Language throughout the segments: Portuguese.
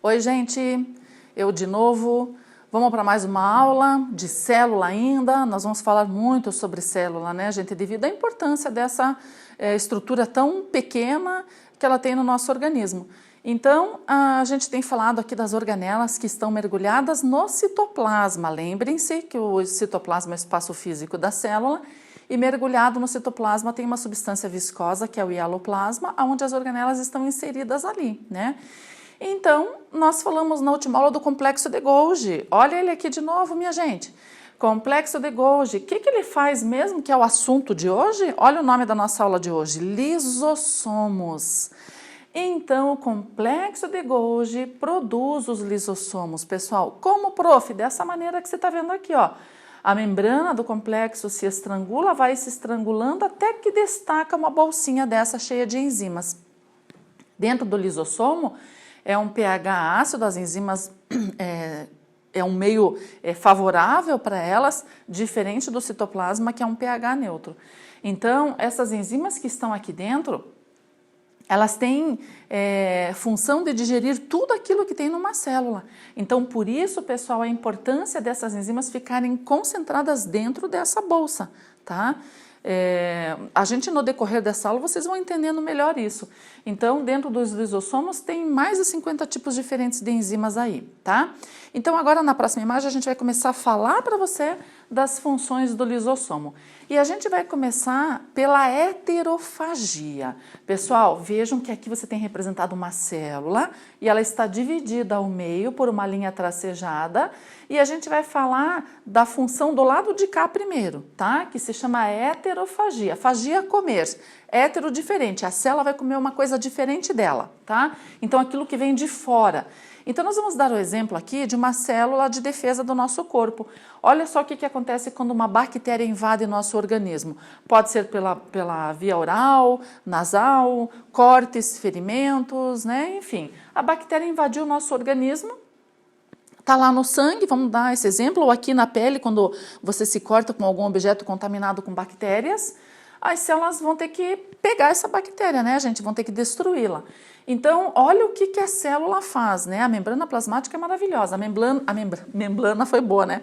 Oi, gente, eu de novo. Vamos para mais uma aula de célula ainda. Nós vamos falar muito sobre célula, né, gente, devido à importância dessa estrutura tão pequena que ela tem no nosso organismo. Então, a gente tem falado aqui das organelas que estão mergulhadas no citoplasma. Lembrem-se que o citoplasma é o espaço físico da célula e mergulhado no citoplasma tem uma substância viscosa, que é o hialoplasma, onde as organelas estão inseridas ali, né? Então, nós falamos na última aula do complexo de Golgi. Olha ele aqui de novo, minha gente. Complexo de Golgi. O que ele faz mesmo, que é o assunto de hoje? Olha o nome da nossa aula de hoje, lisossomos. Então, o complexo de Golgi produz os lisossomos, pessoal. Como, prof? Dessa maneira que você está vendo aqui, ó. A membrana do complexo se estrangula, vai se estrangulando até que destaca uma bolsinha dessa cheia de enzimas. Dentro do lisossomo, é um pH ácido, as enzimas é um meio favorável para elas, diferente do citoplasma, que é um pH neutro. Então, essas enzimas que estão aqui dentro, elas têm função de digerir tudo aquilo que tem numa célula. Então, por isso, pessoal, a importância dessas enzimas ficarem concentradas dentro dessa bolsa, tá? A gente, no decorrer dessa aula, vocês vão entendendo melhor isso. Então, dentro dos lisossomos, tem mais de 50 tipos diferentes de enzimas aí, tá? Então, agora, na próxima imagem, a gente vai começar a falar para você das funções do lisossomo. E a gente vai começar pela heterofagia. Pessoal, vejam que aqui você tem representado uma célula e ela está dividida ao meio por uma linha tracejada. E a gente vai falar da função do lado de cá primeiro, tá? Que se chama heterofagia. Fagia, comer. Hétero, diferente. A célula vai comer uma coisa diferente dela, tá? Então, aquilo que vem de fora. Então, nós vamos dar o exemplo aqui de uma célula de defesa do nosso corpo. Olha só o que acontece quando uma bactéria invade nosso organismo. Pode ser pela via oral, nasal, cortes, ferimentos, né? Enfim, a bactéria invadiu o nosso organismo. Está lá no sangue, vamos dar esse exemplo, ou aqui na pele, quando você se corta com algum objeto contaminado com bactérias, as células vão ter que pegar essa bactéria, né, gente? Vão ter que destruí-la. Então, olha o que a célula faz, né? A membrana plasmática é maravilhosa. Membrana foi boa, né?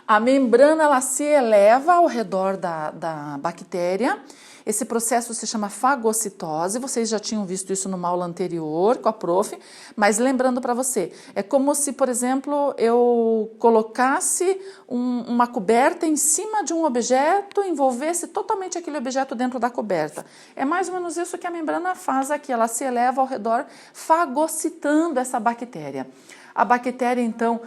A membrana, ela se eleva ao redor da bactéria. Esse processo se chama fagocitose, vocês já tinham visto isso numa aula anterior com a prof, mas lembrando para você, é como se, por exemplo, eu colocasse uma coberta em cima de um objeto, envolvesse totalmente aquele objeto dentro da coberta. É mais ou menos isso que a membrana faz aqui, ela se eleva ao redor, fagocitando essa bactéria. A bactéria, então,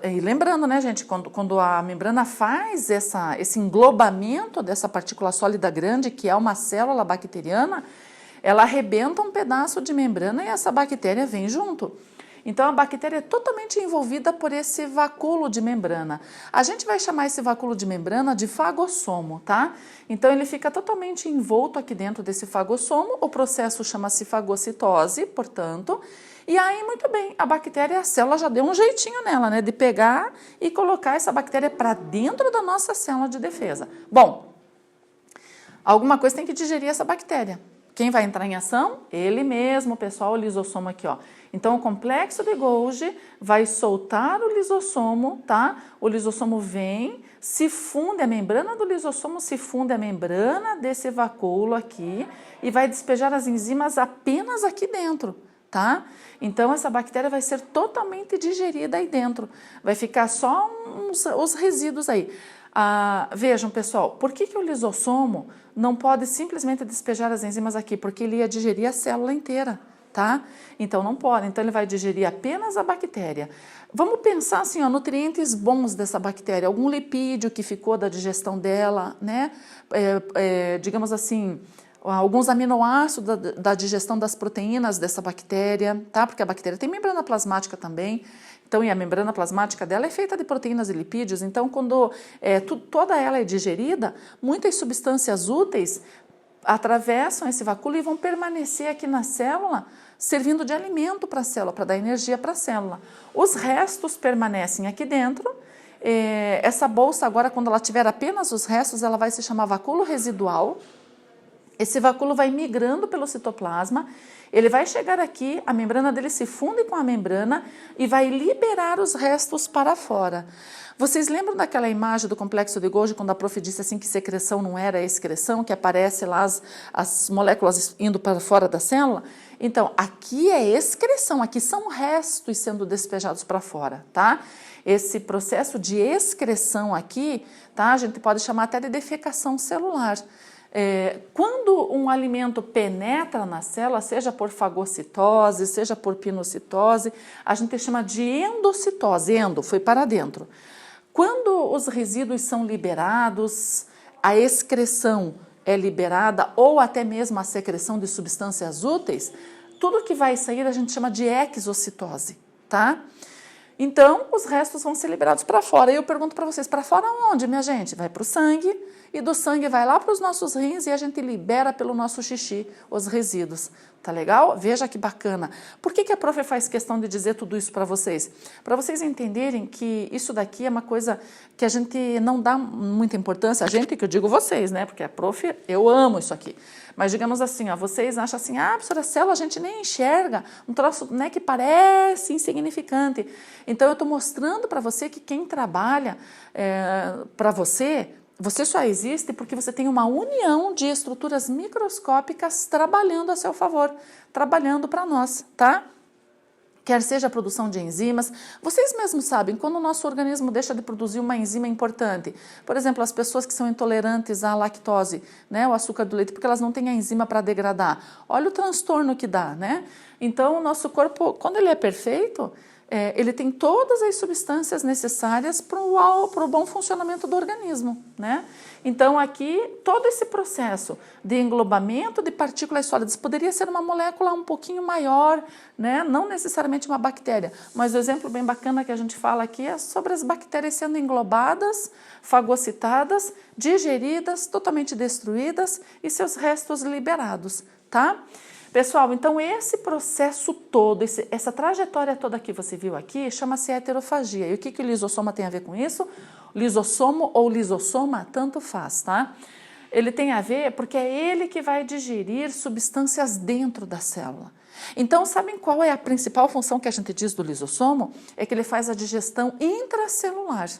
e lembrando, né, gente, quando a membrana faz esse englobamento dessa partícula sólida grande, que é uma célula bacteriana, ela arrebenta um pedaço de membrana e essa bactéria vem junto. Então, a bactéria é totalmente envolvida por esse vacúolo de membrana. A gente vai chamar esse vacúolo de membrana de fagossomo, tá? Então, ele fica totalmente envolto aqui dentro desse fagossomo. O processo chama-se fagocitose, portanto. E aí, muito bem, a bactéria, a célula já deu um jeitinho nela, né? De pegar e colocar essa bactéria para dentro da nossa célula de defesa. Bom, alguma coisa tem que digerir essa bactéria. Quem vai entrar em ação? Ele mesmo, pessoal, o lisossomo aqui, ó. Então, o complexo de Golgi vai soltar o lisossomo, tá? O lisossomo vem, se funde, a membrana do lisossomo se funde a membrana desse vacúolo aqui e vai despejar as enzimas apenas aqui dentro, tá? Então, essa bactéria vai ser totalmente digerida aí dentro. Vai ficar só os resíduos aí. Vejam, pessoal, por que o lisossomo não pode simplesmente despejar as enzimas aqui? Porque ele ia digerir a célula inteira, tá? Então, não pode. Então, ele vai digerir apenas a bactéria. Vamos pensar assim, ó, nutrientes bons dessa bactéria, algum lipídio que ficou da digestão dela, né? Digamos assim, alguns aminoácidos da digestão das proteínas dessa bactéria, tá? Porque a bactéria tem membrana plasmática também. Então, e a membrana plasmática dela é feita de proteínas e lipídios. Então, quando toda ela é digerida, muitas substâncias úteis atravessam esse vacúolo e vão permanecer aqui na célula, servindo de alimento para a célula, para dar energia para a célula. Os restos permanecem aqui dentro. Essa bolsa agora, quando ela tiver apenas os restos, ela vai se chamar vacúolo residual. Esse vacúolo vai migrando pelo citoplasma Ele vai chegar aqui, a membrana dele se funde com a membrana e vai liberar os restos para fora. Vocês lembram daquela imagem do complexo de Golgi, quando a prof disse assim que secreção não era excreção, que aparece lá as moléculas indo para fora da célula? Então, aqui é excreção, aqui são restos sendo despejados para fora, tá? Esse processo de excreção aqui, tá? A gente pode chamar até de defecação celular. Quando um alimento penetra na célula, seja por fagocitose, seja por pinocitose, a gente chama de endocitose, endo, foi para dentro. Quando os resíduos são liberados, a excreção é liberada ou até mesmo a secreção de substâncias úteis, tudo que vai sair a gente chama de exocitose, tá? Então, os restos vão ser liberados para fora. E eu pergunto para vocês, para fora onde, minha gente? Vai para o sangue e do sangue vai lá para os nossos rins e a gente libera pelo nosso xixi os resíduos. Tá legal? Veja que bacana. Por que a prof faz questão de dizer tudo isso para vocês? Para vocês entenderem que isso daqui é uma coisa que a gente não dá muita importância. A gente, que eu digo vocês, né? Porque a prof, eu amo isso aqui. Mas digamos assim, ó, vocês acham assim, professora, célula a gente nem enxerga, um troço, né, que parece insignificante. Então eu estou mostrando para você que quem trabalha para você só existe porque você tem uma união de estruturas microscópicas trabalhando a seu favor, trabalhando para nós, tá? Quer seja a produção de enzimas, vocês mesmos sabem, quando o nosso organismo deixa de produzir uma enzima importante, por exemplo, as pessoas que são intolerantes à lactose, né, o açúcar do leite, porque elas não têm a enzima para degradar, olha o transtorno que dá, né? Então, o nosso corpo, quando ele é perfeito, ele tem todas as substâncias necessárias para o bom funcionamento do organismo, né? Então, aqui, todo esse processo de englobamento de partículas sólidas poderia ser uma molécula um pouquinho maior, né? Não necessariamente uma bactéria, mas o exemplo bem bacana que a gente fala aqui é sobre as bactérias sendo englobadas, fagocitadas, digeridas, totalmente destruídas e seus restos liberados, tá? Pessoal, então esse processo todo, essa trajetória toda que você viu aqui, chama-se heterofagia. E o que o lisossoma tem a ver com isso? Lisossomo ou lisossoma, tanto faz, tá? Ele tem a ver porque é ele que vai digerir substâncias dentro da célula. Então, sabem qual é a principal função que a gente diz do lisossomo? É que ele faz a digestão intracelular,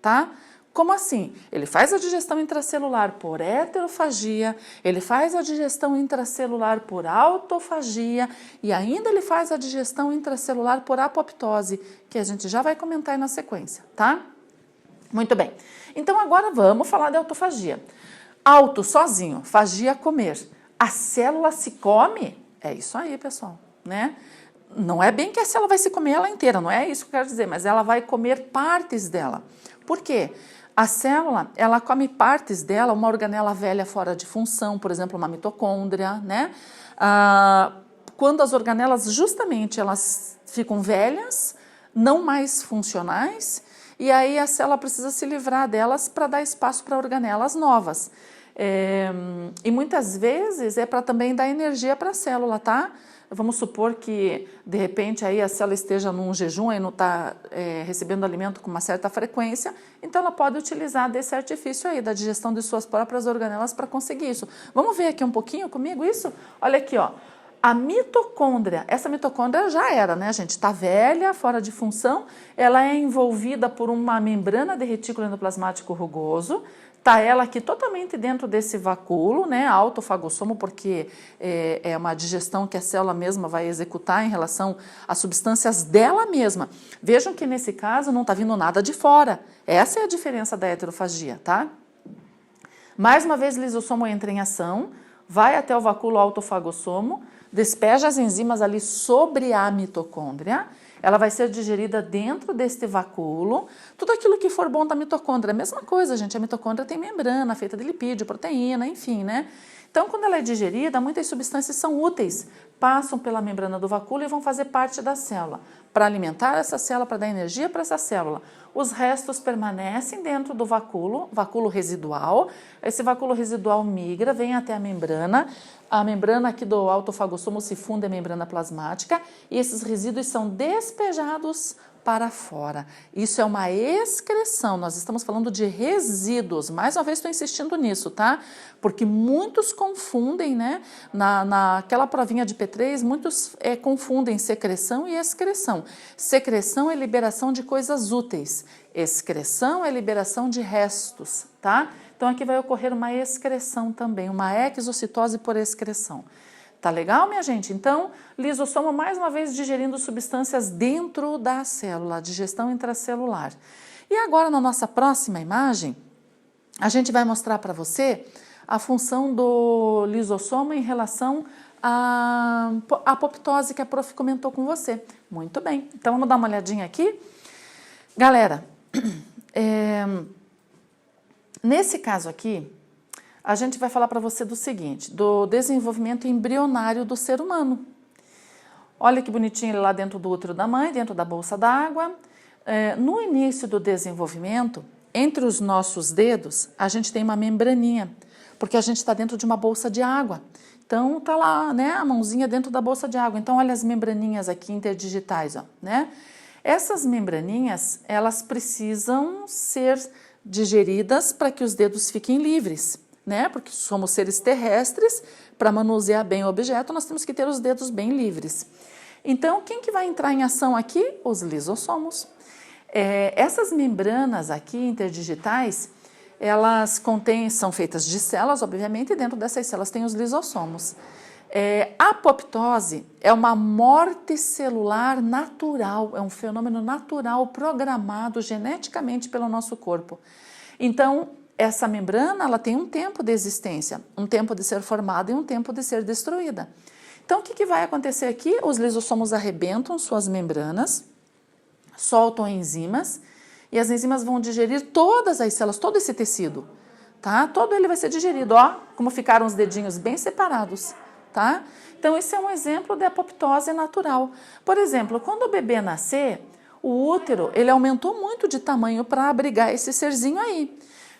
tá? Como assim? Ele faz a digestão intracelular por heterofagia, ele faz a digestão intracelular por autofagia e ainda ele faz a digestão intracelular por apoptose, que a gente já vai comentar aí na sequência, tá? Muito bem. Então agora vamos falar de autofagia. Auto, sozinho, fagia, comer. A célula se come? É isso aí, pessoal, né? Não é bem que a célula vai se comer ela inteira, não é isso que eu quero dizer, mas ela vai comer partes dela. Por quê? A célula, ela come partes dela, uma organela velha fora de função, por exemplo, uma mitocôndria, né? Quando as organelas, justamente, elas ficam velhas, não mais funcionais, e aí a célula precisa se livrar delas para dar espaço para organelas novas. E muitas vezes é para também dar energia para a célula, tá? Vamos supor que, de repente, aí a célula esteja num jejum e não está recebendo alimento com uma certa frequência, então ela pode utilizar desse artifício aí, da digestão de suas próprias organelas para conseguir isso. Vamos ver aqui um pouquinho comigo isso? Olha aqui, ó. A mitocôndria, essa mitocôndria já era, né, gente? Está velha, fora de função, ela é envolvida por uma membrana de retículo endoplasmático rugoso. Está ela aqui totalmente dentro desse vacúolo, né, autofagossomo, porque é uma digestão que a célula mesma vai executar em relação às substâncias dela mesma. Vejam que nesse caso não está vindo nada de fora. Essa é a diferença da heterofagia, tá? Mais uma vez, o lisossomo entra em ação, vai até o vacúolo autofagossomo, despeja as enzimas ali sobre a mitocôndria. Ela vai ser digerida dentro deste vacúolo. Tudo aquilo que for bom da mitocôndria, a mesma coisa, gente. A mitocôndria tem membrana feita de lipídio, proteína, enfim, né? Então, quando ela é digerida, muitas substâncias são úteis, passam pela membrana do vacúolo e vão fazer parte da célula, para alimentar essa célula, para dar energia para essa célula. Os restos permanecem dentro do vacúolo residual. Esse vacúolo residual migra, vem até a membrana aqui do autofagossomo se funde a membrana plasmática e esses resíduos são despejados para fora. Isso é uma excreção, nós estamos falando de resíduos. Mais uma vez estou insistindo nisso, tá? Porque muitos confundem, né? Naquela provinha de P3, muitos confundem secreção e excreção. Secreção é liberação de coisas úteis, excreção é liberação de restos, tá? Então aqui vai ocorrer uma excreção também, uma exocitose por excreção. Tá legal, minha gente? Então, lisossomo, mais uma vez, digerindo substâncias dentro da célula, digestão intracelular. E agora, na nossa próxima imagem, a gente vai mostrar para você a função do lisossomo em relação à apoptose que a prof comentou com você. Muito bem. Então, vamos dar uma olhadinha aqui. Galera, nesse caso aqui, a gente vai falar para você do seguinte, do desenvolvimento embrionário do ser humano. Olha que bonitinho ele lá dentro do útero da mãe, dentro da bolsa d'água. No início do desenvolvimento, entre os nossos dedos, a gente tem uma membraninha, porque a gente está dentro de uma bolsa de água. Então, tá lá, né, a mãozinha dentro da bolsa de água. Então, olha as membraninhas aqui interdigitais, ó, né? Essas membraninhas, elas precisam ser digeridas para que os dedos fiquem livres, né? Porque somos seres terrestres, para manusear bem o objeto, nós temos que ter os dedos bem livres. Então, quem que vai entrar em ação aqui? Os lisossomos. Essas membranas aqui interdigitais, elas são feitas de células, obviamente, e dentro dessas células tem os lisossomos. A apoptose é uma morte celular natural, é um fenômeno natural programado geneticamente pelo nosso corpo. Então, essa membrana, ela tem um tempo de existência, um tempo de ser formada e um tempo de ser destruída. Então, o que vai acontecer aqui? Os lisossomos arrebentam suas membranas, soltam enzimas, e as enzimas vão digerir todas as células, todo esse tecido, tá? Todo ele vai ser digerido, ó, como ficaram os dedinhos bem separados, tá? Então, esse é um exemplo de apoptose natural. Por exemplo, quando o bebê nascer, o útero, ele aumentou muito de tamanho para abrigar esse serzinho aí.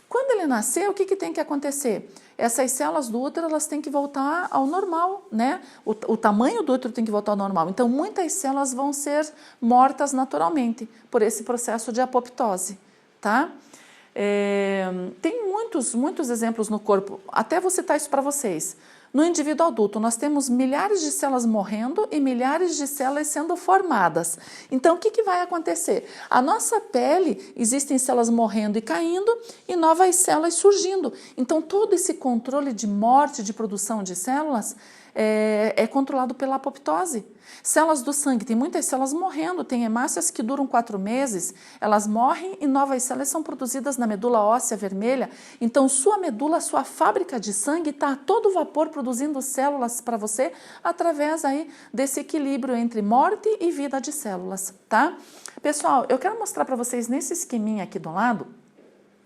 Quando ele nascer, o que tem que acontecer? Essas células do útero, elas têm que voltar ao normal, né? O tamanho do útero tem que voltar ao normal. Então, muitas células vão ser mortas naturalmente por esse processo de apoptose, tá? Tem muitos exemplos no corpo. Até vou citar isso para vocês. No indivíduo adulto, nós temos milhares de células morrendo e milhares de células sendo formadas. Então, o que vai acontecer? A nossa pele, existem células morrendo e caindo e novas células surgindo. Então, todo esse controle de morte, de produção de células, é controlado pela apoptose. Células do sangue, tem muitas células morrendo, tem hemácias que duram 4 meses, elas morrem e novas células são produzidas na medula óssea vermelha. Então, sua medula, sua fábrica de sangue está a todo vapor produzindo células para você através aí desse equilíbrio entre morte e vida de células, tá? Pessoal, eu quero mostrar para vocês nesse esqueminha aqui do lado,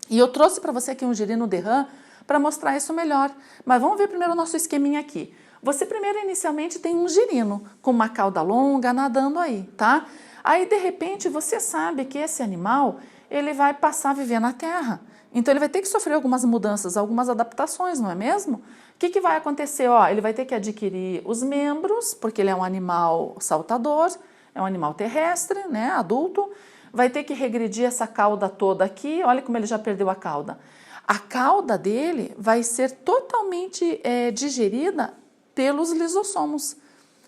e eu trouxe para você aqui um girino Derram para mostrar isso melhor. Mas vamos ver primeiro o nosso esqueminha aqui. Você primeiro, inicialmente, tem um girino com uma cauda longa nadando aí, tá? Aí, de repente, você sabe que esse animal, ele vai passar a viver na terra. Então, ele vai ter que sofrer algumas mudanças, algumas adaptações, não é mesmo? O que vai acontecer? Ó, ele vai ter que adquirir os membros, porque ele é um animal saltador, é um animal terrestre, né, adulto. Vai ter que regredir essa cauda toda aqui, olha como ele já perdeu a cauda. A cauda dele vai ser totalmente digerida pelos lisossomos,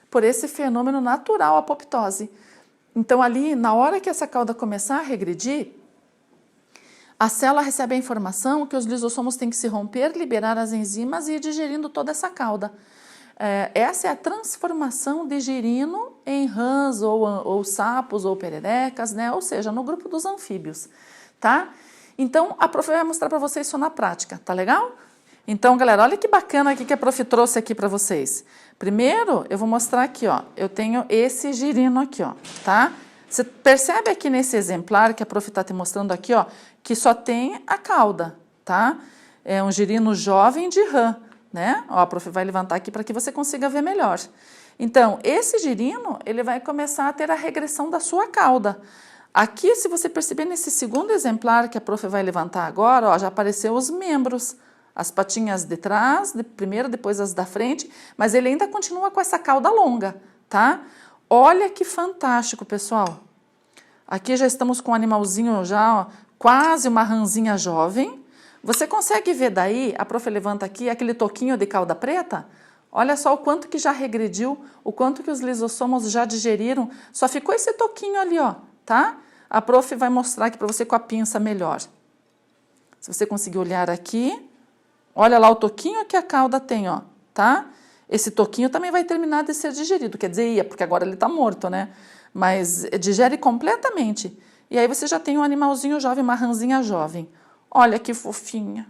por esse fenômeno natural, apoptose. Então, ali, na hora que essa cauda começar a regredir, a célula recebe a informação que os lisossomos têm que se romper, liberar as enzimas e ir digerindo toda essa cauda. Essa é a transformação de girino em rãs, ou sapos, ou pererecas, né? Ou seja, no grupo dos anfíbios, tá? Então, a prof vai mostrar para vocês isso na prática, tá legal? Então, galera, olha que bacana aqui que a prof trouxe aqui para vocês. Primeiro, eu vou mostrar aqui, ó, eu tenho esse girino aqui, ó, tá? Você percebe aqui nesse exemplar que a prof está te mostrando aqui, ó, que só tem a cauda, tá? É um girino jovem de rã, né? Ó, a prof vai levantar aqui para que você consiga ver melhor. Então, esse girino, ele vai começar a ter a regressão da sua cauda. Aqui, se você perceber nesse segundo exemplar que a prof vai levantar agora, ó, já apareceu os membros. As patinhas de trás, primeiro, depois as da frente, mas ele ainda continua com essa cauda longa, tá? Olha que fantástico, pessoal. Aqui já estamos com um animalzinho já, ó, quase uma rãzinha jovem. Você consegue ver daí, a prof levanta aqui, aquele toquinho de cauda preta? Olha só o quanto que já regrediu, o quanto que os lisossomos já digeriram. Só ficou esse toquinho ali, ó, tá? A prof vai mostrar aqui para você com a pinça melhor. Se você conseguir olhar aqui, olha lá o toquinho que a cauda tem, ó, tá? Esse toquinho também vai terminar de ser digerido, quer dizer, ia, porque agora ele está morto, né? Mas digere completamente. E aí você já tem um animalzinho jovem, uma rãzinha jovem. Olha que fofinha.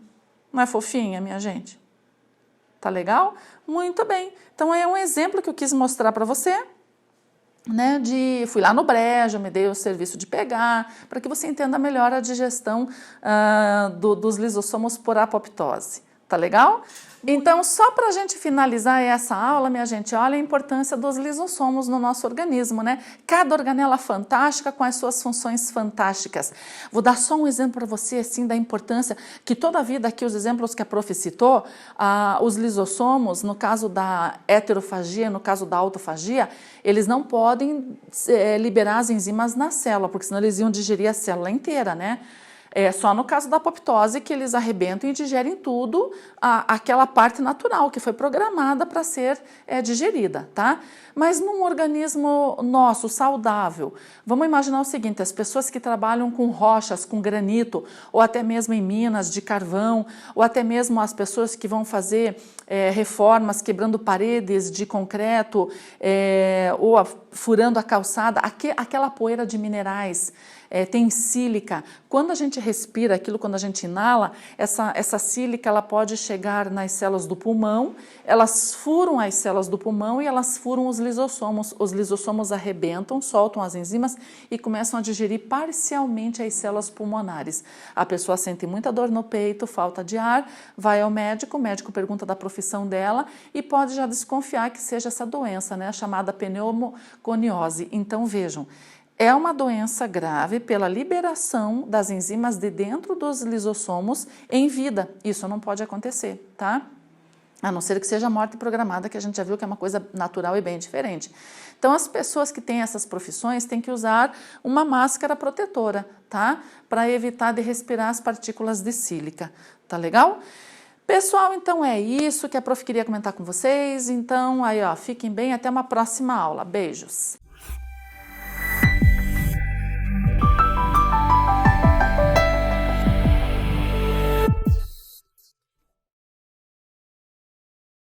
Não é fofinha, minha gente? Tá legal? Muito bem. Então é um exemplo que eu quis mostrar para você, né? Fui lá no brejo, me dei o serviço de pegar, para que você entenda melhor a digestão dos lisossomos por apoptose. Tá legal? Então, só para a gente finalizar essa aula, minha gente, olha a importância dos lisossomos no nosso organismo, né? Cada organela fantástica com as suas funções fantásticas. Vou dar só um exemplo para você, assim, da importância que toda a vida aqui, os exemplos que a prof citou, os lisossomos, no caso da heterofagia, no caso da autofagia, eles não podem liberar as enzimas na célula, porque senão eles iam digerir a célula inteira, né? É só no caso da apoptose que eles arrebentam e digerem tudo, aquela parte natural que foi programada para ser digerida, tá? Mas num organismo nosso, saudável, vamos imaginar o seguinte, as pessoas que trabalham com rochas, com granito, ou até mesmo em minas de carvão, ou até mesmo as pessoas que vão fazer reformas, quebrando paredes de concreto, ou furando a calçada, aquela poeira de minerais, tem sílica. Quando a gente respira aquilo, quando a gente inala, essa sílica ela pode chegar nas células do pulmão, elas furam as células do pulmão e elas furam os lisossomos. Os lisossomos arrebentam, soltam as enzimas e começam a digerir parcialmente as células pulmonares. A pessoa sente muita dor no peito, falta de ar, vai ao médico, o médico pergunta da profissão dela e pode já desconfiar que seja essa doença, né, chamada pneumoconiose. Então vejam, é uma doença grave pela liberação das enzimas de dentro dos lisossomos em vida. Isso não pode acontecer, tá? A não ser que seja morte programada, que a gente já viu que é uma coisa natural e bem diferente. Então, as pessoas que têm essas profissões têm que usar uma máscara protetora, tá? Para evitar de respirar as partículas de sílica, tá legal? Pessoal, então é isso que a prof queria comentar com vocês. Então, aí ó, fiquem bem, até uma próxima aula. Beijos!